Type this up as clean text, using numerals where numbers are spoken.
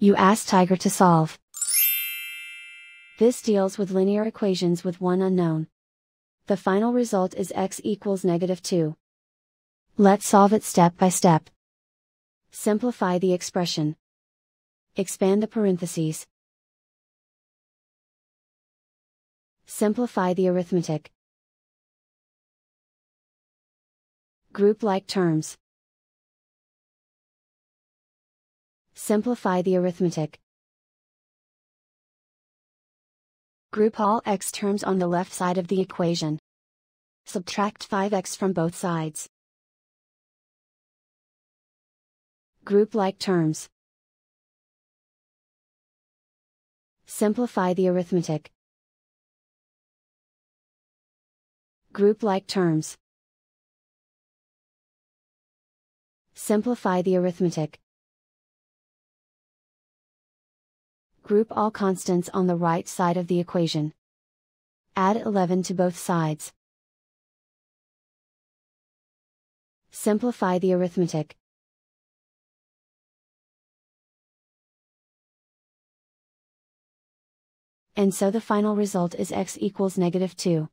You ask Tiger to solve. This deals with linear equations with one unknown. The final result is x equals -2. Let's solve it step by step. Simplify the expression. Expand the parentheses. Simplify the arithmetic. Group like terms. Simplify the arithmetic. Group all x terms on the left side of the equation. Subtract 5x from both sides. Group like terms. Simplify the arithmetic. Group like terms. Simplify the arithmetic. Group all constants on the right side of the equation. Add 11 to both sides. Simplify the arithmetic. And so the final result is x equals -2.